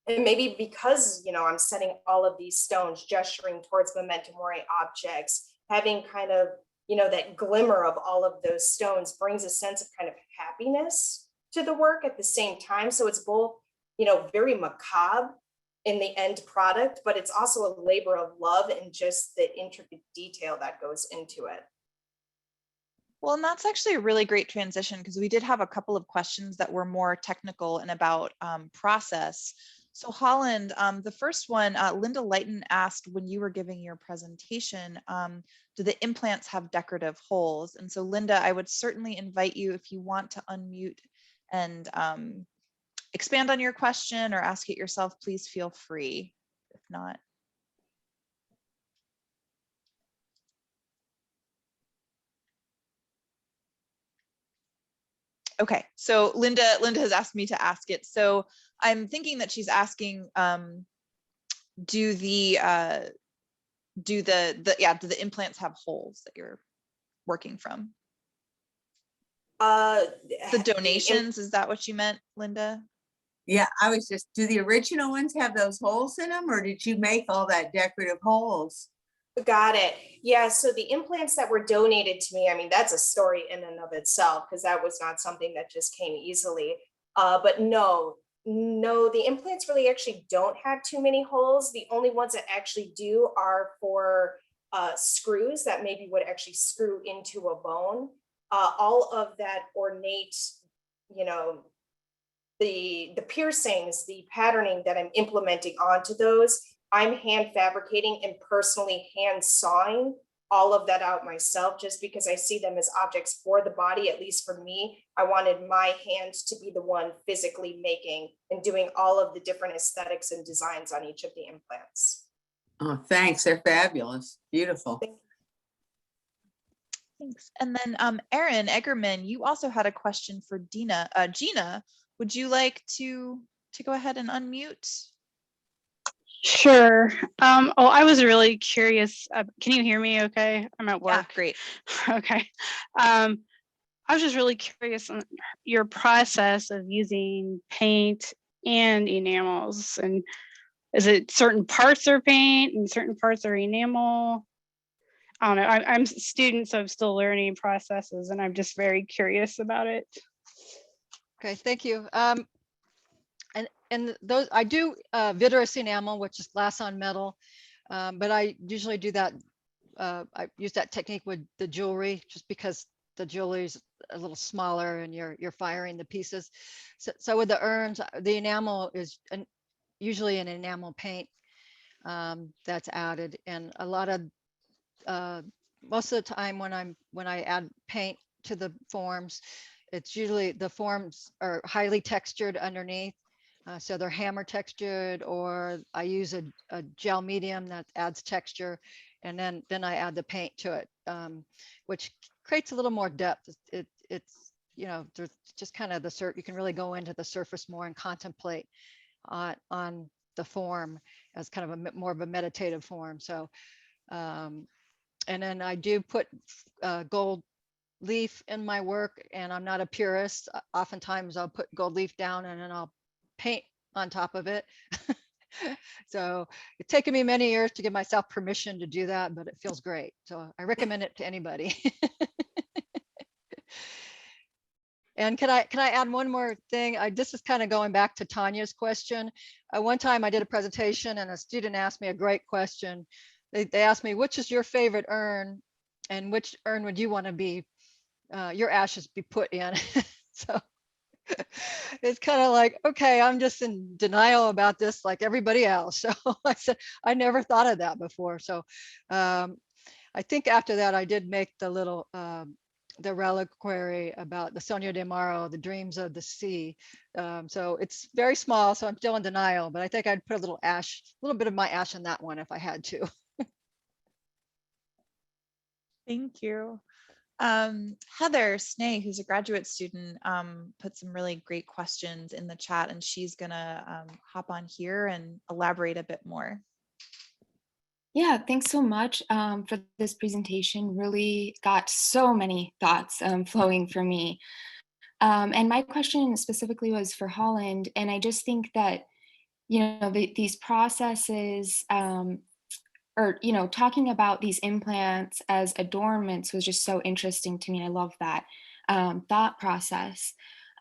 and maybe because, you know, I'm setting all of these stones, gesturing towards memento mori objects, having kind of, you know, that glimmer of all of those stones brings a sense of kind of happiness to the work at the same time. So it's both, you know, very macabre in the end product, but it's also a labor of love and just the intricate detail that goes into it. Well, and that's actually a really great transition, because we did have a couple of questions that were more technical and about process. So Holland, the first one, Linda Lighton asked when you were giving your presentation, do the implants have decorative holes? And so Linda, I would certainly invite you if you want to unmute and expand on your question or ask it yourself, please feel free. If not. Okay, so Linda has asked me to ask it. So I'm thinking that she's asking, do the implants have holes that you're working from? The donations, is that what you meant, Linda? Yeah, I was just, do the original ones have those holes in them, or did you make all that decorative holes? Got it. Yeah, so the implants that were donated to me, I mean, that's a story in and of itself, because that was not something that just came easily. But no, the implants really actually don't have too many holes. The only ones that actually do are for screws that maybe would actually screw into a bone. All of that ornate, you know, the piercings, the patterning that I'm implementing onto those, I'm hand fabricating and personally hand sawing all of that out myself, just because I see them as objects for the body. At least for me, I wanted my hand to be the one physically making and doing all of the different aesthetics and designs on each of the implants. Oh, thanks. They're fabulous. Beautiful. Thanks. And then Erin Eggerman, you also had a question for Gina. Gina, would you like to go ahead and unmute? Sure. I was really curious. Can you hear me okay? I'm at work. Yeah, great. Okay. I was just really curious on your process of using paint and enamels. And is it certain parts are paint and certain parts are enamel? I don't know. I'm a student, so I'm still learning processes, and I'm just very curious about it. Okay, thank you. And those, I do vitreous enamel, which is glass on metal, but I usually do that. I use that technique with the jewelry, just because the jewelry is a little smaller and you're firing the pieces. So with the urns, the enamel is usually an enamel paint that's added, and a lot of most of the time when I add paint to the forms, it's usually the forms are highly textured underneath. So they're hammer textured, or I use a gel medium that adds texture, and then I add the paint to it, which creates a little more depth. It's you know, there's just kind of you can really go into the surface more and contemplate on the form as kind of more of a meditative form. So and then I do put gold leaf in my work, and I'm not a purist. Oftentimes I'll put gold leaf down and then I'll paint on top of it. So it's taken me many years to give myself permission to do that, but it feels great. So I recommend it to anybody. And can I add one more thing? This is kind of going back to Tanya's question. One time I did a presentation and a student asked me a great question. They asked me, which is your favorite urn, and which urn would you want to be your ashes be put in? So it's kind of like, okay, I'm just in denial about this like everybody else. So I said, I never thought of that before. So I think after that, I did make the little, the reliquary about the Sogno di Mare, the dreams of the sea. So it's very small, so I'm still in denial, but I think I'd put a little bit of my ash in that one if I had to. Thank you. Heather Snay, who's a graduate student, put some really great questions in the chat, and she's gonna hop on here and elaborate a bit more. Yeah, thanks so much for this presentation. Really got so many thoughts flowing for me. And my question specifically was for Holland, and I just think that, you know, these processes, or, you know, talking about these implants as adornments was just so interesting to me. I love that thought process.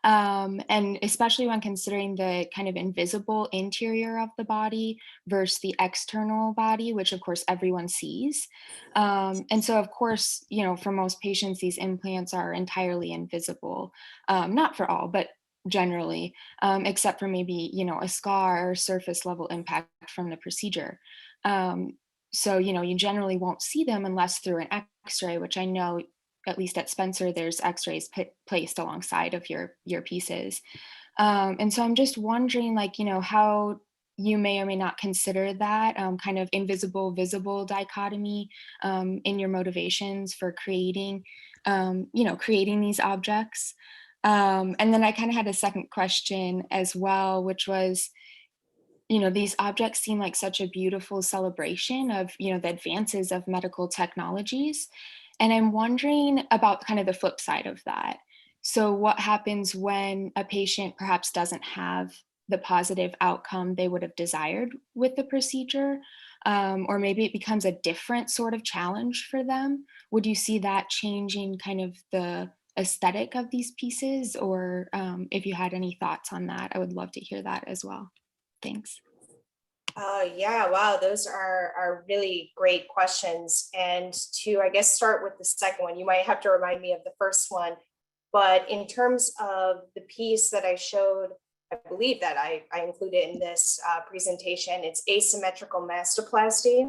And especially when considering the kind of invisible interior of the body versus the external body, which of course everyone sees. And so of course, you know, for most patients, these implants are entirely invisible. Not for all, but generally, except for maybe, a scar or surface level impact from the procedure. So, you generally won't see them unless through an X-ray, which I know, at least at Spencer, there's X-rays placed alongside of your pieces. And so I'm just wondering, like, how you may or may not consider that kind of invisible, visible dichotomy in your motivations for creating, creating these objects. And then I kind of had a second question as well, which was, these objects seem like such a beautiful celebration of, the advances of medical technologies. And I'm wondering about kind of the flip side of that. So what happens when a patient perhaps doesn't have the positive outcome they would have desired with the procedure? Or maybe it becomes a different sort of challenge for them. Would you see that changing kind of the aesthetic of these pieces? Or if you had any thoughts on that, I would love to hear that as well. Thanks. Yeah, wow, those are really great questions. And to, I guess, start with the second one, you might have to remind me of the first one. But in terms of the piece that I showed, I believe that I included in this presentation, it's asymmetrical mastoplasty.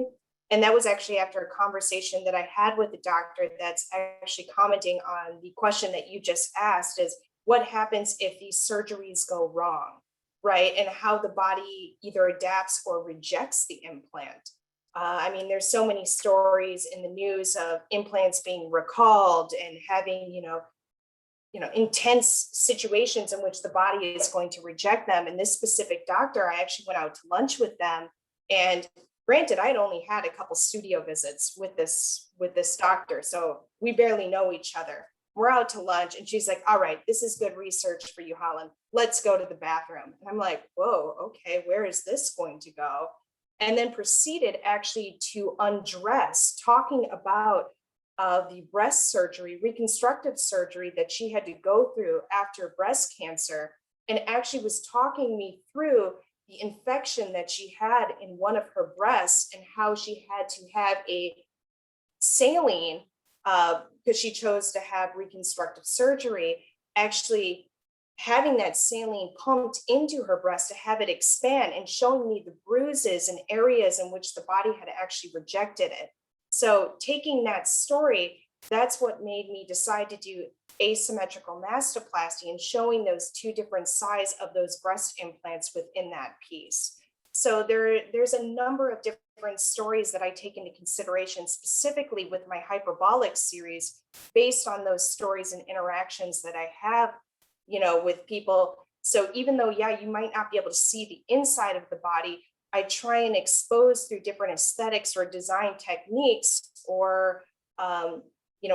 And that was actually after a conversation that I had with the doctor that's actually commenting on the question that you just asked, is what happens if these surgeries go wrong, right? And how the body either adapts or rejects the implant. I mean, there's so many stories in the news of implants being recalled and having, intense situations in which the body is going to reject them. And this specific doctor, I actually went out to lunch with them. And granted, I'd only had a couple studio visits with this doctor, so we barely know each other. We're out to lunch and she's like, all right, this is good research for you, Holland. Let's go to the bathroom. And I'm like, whoa, okay, where is this going to go? And then proceeded actually to undress, talking about the breast surgery, reconstructive surgery that she had to go through after breast cancer, and actually was talking me through the infection that she had in one of her breasts and how she had to have a saline, because she chose to have reconstructive surgery, actually having that saline pumped into her breast to have it expand, and showing me the bruises and areas in which the body had actually rejected it. So taking that story, that's what made me decide to do asymmetrical mastoplasty and showing those two different sides of those breast implants within that piece. So there's a number of different stories that I take into consideration, specifically with my Hyperbolic series, based on those stories and interactions that I have, with people. So even though, yeah, you might not be able to see the inside of the body, I try and expose through different aesthetics or design techniques or,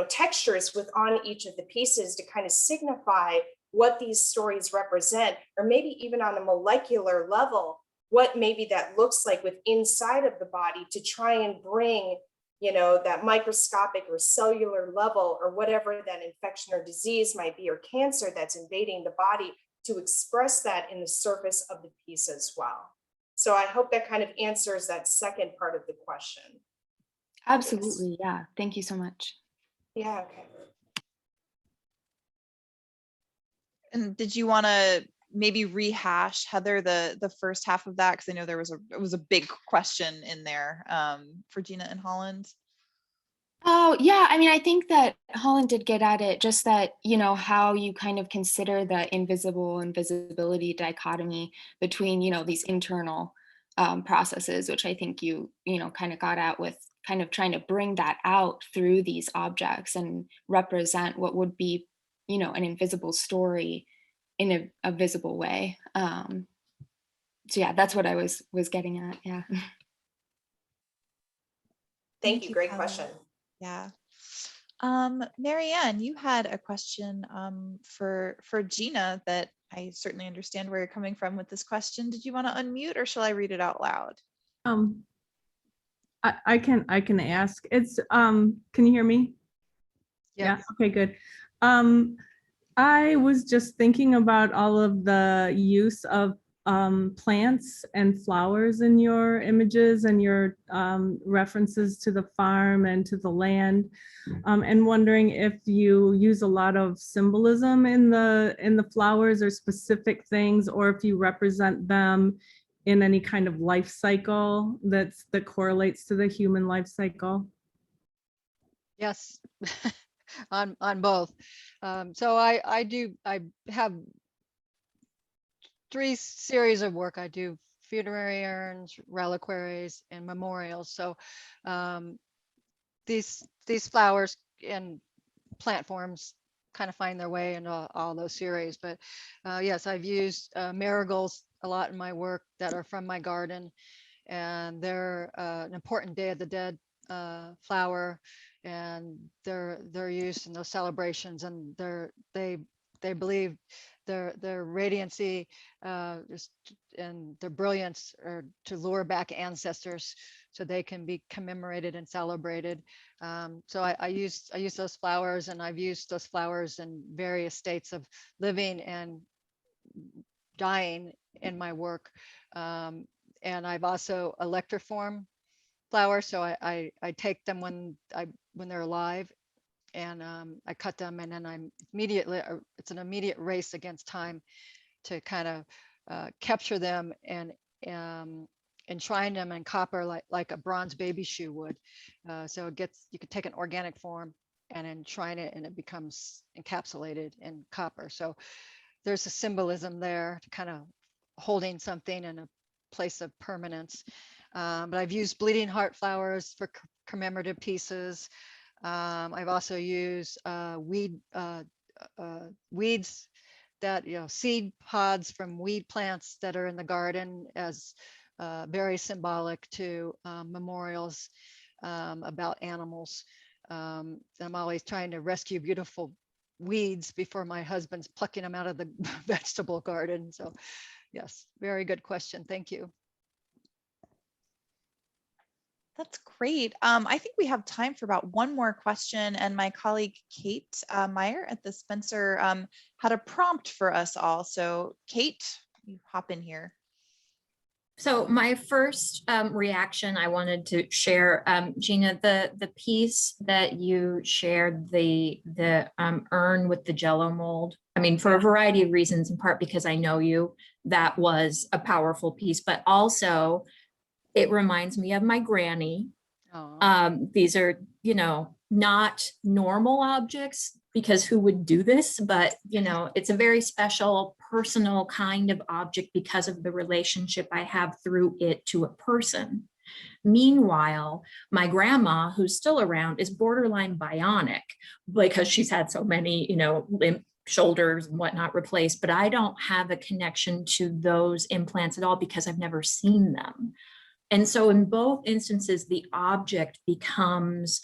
textures within each of the pieces to kind of signify what these stories represent, or maybe even on a molecular level, what maybe that looks like with inside of the body, to try and bring, that microscopic or cellular level or whatever that infection or disease might be, or cancer that's invading the body, to express that in the surface of the piece as well. So I hope that kind of answers that second part of the question. Absolutely. Yeah. Thank you so much. Yeah. Okay. And did you want to maybe rehash, Heather, the first half of that? Because I know it was a big question in there for Gina and Holland. Oh, yeah. I mean, I think that Holland did get at it, just that, how you kind of consider the invisible and visibility dichotomy between, these internal processes, which I think you kind of got at with kind of trying to bring that out through these objects and represent what would be, an invisible story in a visible way. So yeah, that's what I was getting at. Yeah. Thank you. Great Heather. question. Yeah. Marianne, you had a question for Gina that I certainly understand where you're coming from with this question. Did you want to unmute, or shall I read it out loud? I can ask. It's can you hear me? Yes. Yeah. Okay, good. I was just thinking about all of the use of plants and flowers in your images and your references to the farm and to the land, and wondering if you use a lot of symbolism in the flowers or specific things, or if you represent them in any kind of life cycle that correlates to the human life cycle. Yes, on both. So I have 3 series of work. I do funerary urns, reliquaries, and memorials. So these flowers and plant forms kind of find their way into all those series. But yes, I've used marigolds a lot in my work that are from my garden, and they're an important Day of the Dead flower, and they're used in those celebrations, and they believe their radiancy and their brilliance are to lure back ancestors so they can be commemorated and celebrated. So I use those flowers, and I've used those flowers in various states of living and dying in my work. And I've also electroform flowers, so I take them when they're alive, and I cut them, and then I'm immediately, it's an immediate race against time to kind of capture them and enshrine them in copper like a bronze baby shoe would. So you could take an organic form and enshrine it, and it becomes encapsulated in copper. So there's a symbolism there to kind of holding something in a place of permanence. But I've used bleeding heart flowers for commemorative pieces. I've also used weeds that, seed pods from weed plants that are in the garden as very symbolic to memorials about animals. I'm always trying to rescue beautiful weeds before my husband's plucking them out of the vegetable garden. So yes, very good question. Thank you. That's great. I think we have time for about one more question, and my colleague Kate Meyer at the Spencer had a prompt for us all. So Kate, you hop in here. So my first reaction I wanted to share, Gina, the piece that you shared, the urn with the Jello mold. I mean, for a variety of reasons, in part because I know you, that was a powerful piece, but also it reminds me of my granny. These are, not normal objects, because who would do this? But, it's a very special personal kind of object because of the relationship I have through it to a person. Meanwhile, my grandma, who's still around, is borderline bionic because she's had so many, limp shoulders and whatnot replaced, but I don't have a connection to those implants at all because I've never seen them. And so in both instances, the object becomes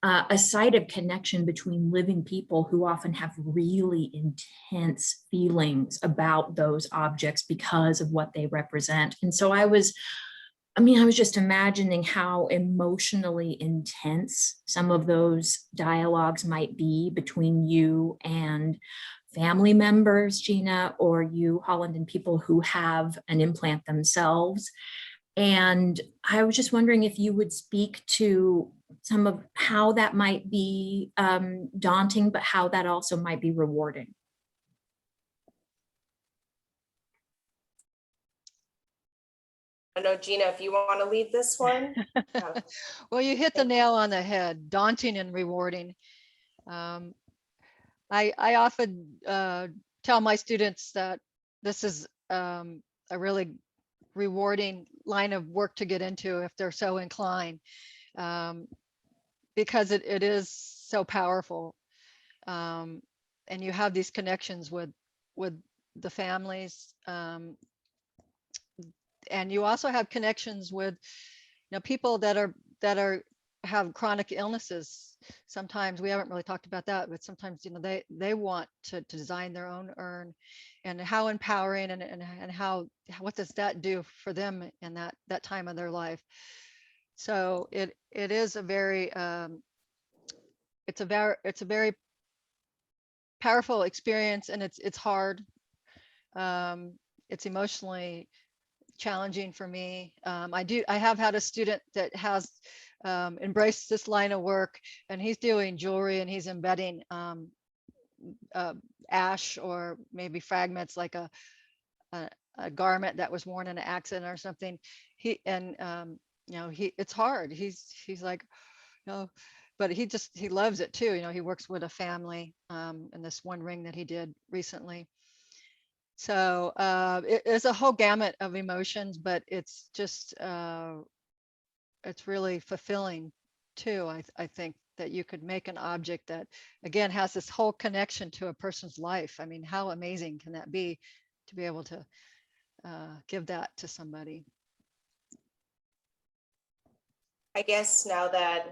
a site of connection between living people who often have really intense feelings about those objects because of what they represent. And so I was just imagining how emotionally intense some of those dialogues might be between you and family members, Gina, or you, Holland, and people who have an implant themselves. And I was just wondering if you would speak to some of how that might be daunting, but how that also might be rewarding. I know, Gina, if you want to lead this one. Well, you hit the nail on the head, daunting and rewarding. I often tell my students that this is a really rewarding line of work to get into if they're so inclined, because it is so powerful, and you have these connections with the families, and you also have connections with people that have chronic illnesses. Sometimes we haven't really talked about that, but sometimes they want to design their own urn, and how empowering and what does that do for them in that time of their life. So it is a very it's a very powerful experience, and it's hard, it's emotionally challenging for me. I have had a student that has embraced this line of work, and he's doing jewelry and he's embedding ash or maybe fragments like a garment that was worn in an accident or something. It's hard. He's like, but he loves it too. He works with a family in this one ring that he did recently. So it's a whole gamut of emotions, but it's just it's really fulfilling too. I think that you could make an object that again has this whole connection to a person's life. I mean, how amazing can that be to be able to give that to somebody? I guess now that,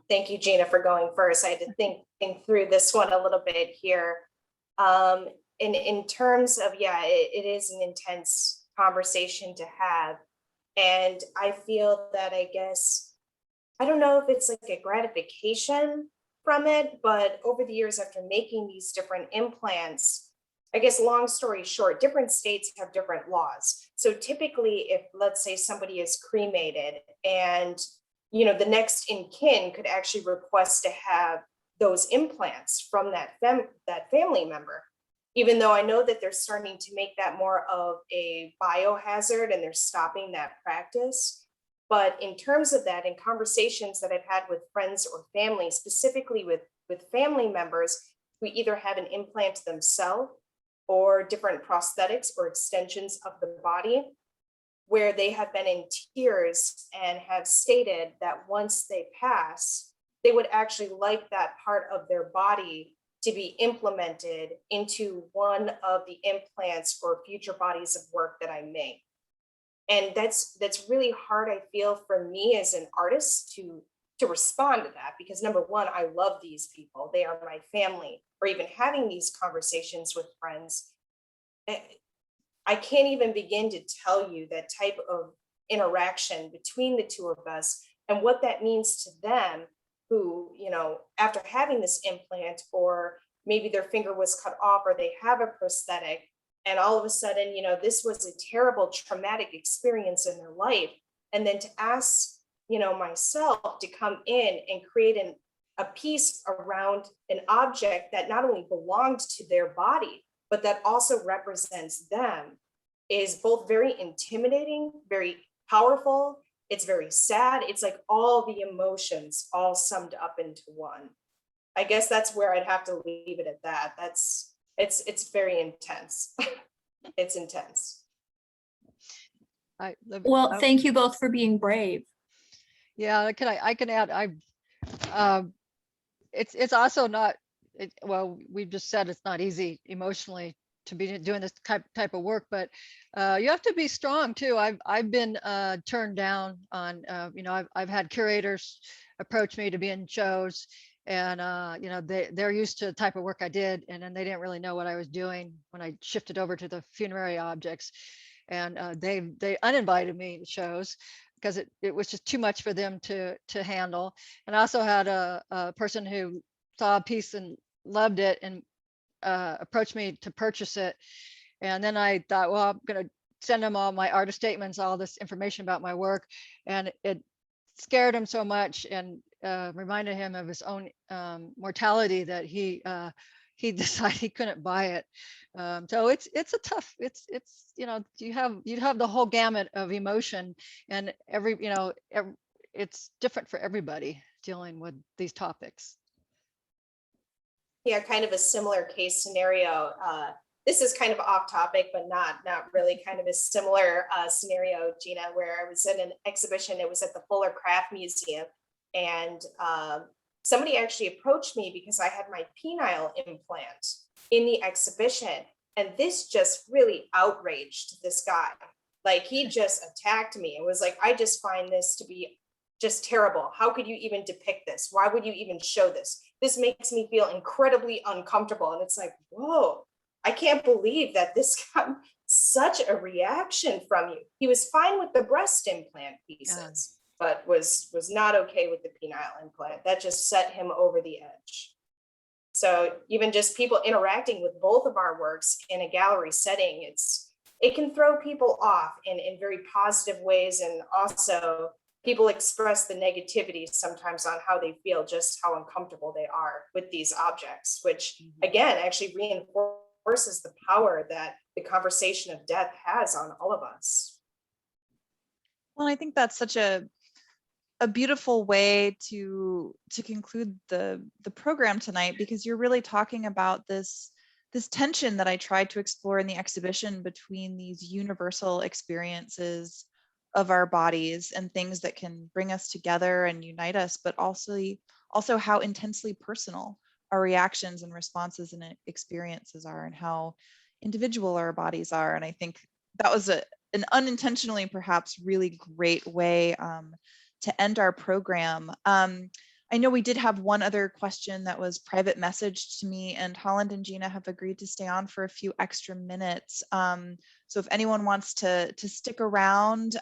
thank you, Gina, for going first. I had to think through this one a little bit here. In terms of, it is an intense conversation to have. And I feel that, I guess, I don't know if it's like a gratification from it, but over the years after making these different implants, I guess, long story short, different states have different laws. So typically, if let's say somebody is cremated and, the next in kin could actually request to have those implants from that family member. Even though I know that they're starting to make that more of a biohazard and they're stopping that practice. But in terms of that, in conversations that I've had with friends or family, specifically with family members who either have an implant themselves or different prosthetics or extensions of the body, where they have been in tears and have stated that once they pass, they would actually like that part of their body to be implemented into one of the implants or future bodies of work that I make. And that's really hard, I feel, for me as an artist to respond to that, because number one, I love these people. They are my family. Or even having these conversations with friends, I can't even begin to tell you that type of interaction between the two of us and what that means to them who, after having this implant, or maybe their finger was cut off or they have a prosthetic, and all of a sudden, this was a terrible traumatic experience in their life. And then to ask, myself to come in and create a piece around an object that not only belonged to their body, but that also represents them, is both very intimidating, very powerful. It's very sad. It's like all the emotions all summed up into one. I guess that's where I'd have to leave it at that. It's very intense. It's intense. Well, thank you both for being brave. Yeah, I can add, it's also not, well, we've just said it's not easy emotionally to be doing this type of work, but you have to be strong too. I've been turned down on, I've had curators approach me to be in shows, and they're used to the type of work I did, and then they didn't really know what I was doing when I shifted over to the funerary objects, and they uninvited me to shows because it was just too much for them to handle. And I also had a person who saw a piece and loved it and approached me to purchase it. And then I thought, well, I'm going to send him all my artist statements, all this information about my work. And it scared him so much and reminded him of his own mortality that he decided he couldn't buy it. So it's a tough, you have the whole gamut of emotion, and it's different for everybody dealing with these topics. Yeah, kind of a similar case scenario. This is kind of off topic, but not really, kind of a similar scenario, Gina, where I was in an exhibition. It was at the Fuller Craft Museum, and somebody actually approached me because I had my penile implant in the exhibition. And this just really outraged this guy. Like, he just attacked me and was like, I just find this to be just terrible. How could you even depict this? Why would you even show this? This makes me feel incredibly uncomfortable. And it's like, whoa, I can't believe that this got such a reaction from you. He was fine with the breast implant pieces, but was not okay with the penile implant. That just set him over the edge. So even just people interacting with both of our works in a gallery setting, it's it can throw people off in very positive ways. And also people express the negativity sometimes on how they feel, just how uncomfortable they are with these objects, which again, actually reinforces the power that the conversation of death has on all of us. Well, I think that's such a beautiful way to conclude the program tonight, because you're really talking about this tension that I tried to explore in the exhibition between these universal experiences of our bodies and things that can bring us together and unite us, but also how intensely personal our reactions and responses and experiences are, and how individual our bodies are. And I think that was an unintentionally perhaps really great way to end our program. I know we did have one other question that was private messaged to me, and Holland and Gina have agreed to stay on for a few extra minutes. So if anyone wants to stick around,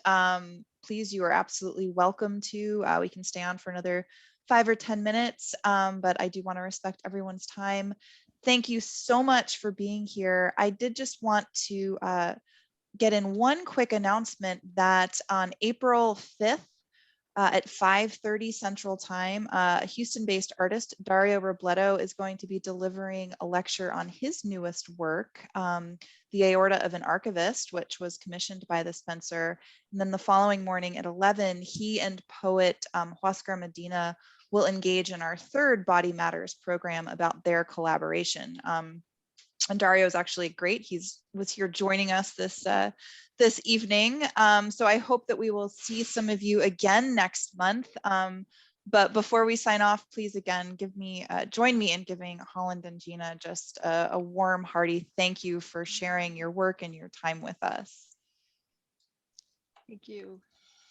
please, you are absolutely welcome to. We can stay on for another 5 or 10 minutes, but I do want to respect everyone's time. Thank you so much for being here. I did just want to get in one quick announcement that on April 5th, at 5:30 Central Time, a Houston-based artist, Dario Robledo, is going to be delivering a lecture on his newest work, The Aorta of an Archivist, which was commissioned by the Spencer. And then the following morning at 11, he and poet Huáscar Medina will engage in our third Body Matters program about their collaboration. And Dario is actually great. Was here joining us this evening. So I hope that we will see some of you again next month. But before we sign off, please again join me in giving Holland and Gina just a warm, hearty thank you for sharing your work and your time with us. Thank you.